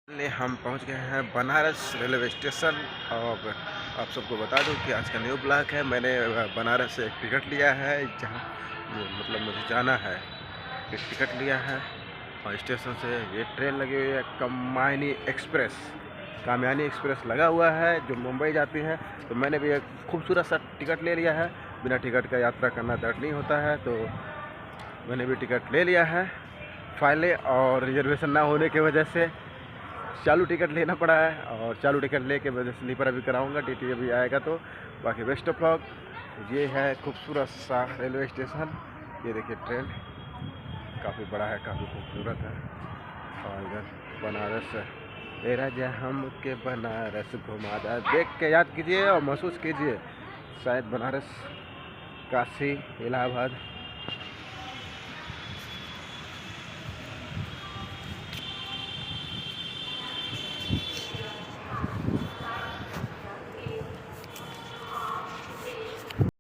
हम पहुंच गए हैं बनारस रेलवे स्टेशन। और आप सबको बता दूं कि आज का न्यू ब्लॉग है। मैंने बनारस से एक टिकट लिया है, जहां मतलब मुझे जाना है। एक टिकट लिया है और स्टेशन से ये ट्रेन लगी हुई है कामयानी एक्सप्रेस लगा हुआ है जो मुंबई जाती है। तो मैंने भी एक खूबसूरत सा टिकट ले लिया है। बिना टिकट का यात्रा करना दर्द नहीं होता है, तो मैंने भी टिकट ले लिया है फाइनली। और रिजर्वेशन ना होने की वजह से चालू टिकट लेना पड़ा है, और चालू टिकट लेके वजह स्लीपर अभी कराऊंगा। टीटी अभी आएगा तो बाकी बेस्ट ऑफ लक। ये है खूबसूरत सा रेलवे स्टेशन। ये देखिए ट्रेन काफ़ी बड़ा है, काफ़ी खूबसूरत है। और इधर बनारस ले राजा हम के बनारस घुमा दा, देख के याद कीजिए और महसूस कीजिए। शायद बनारस, काशी, इलाहाबाद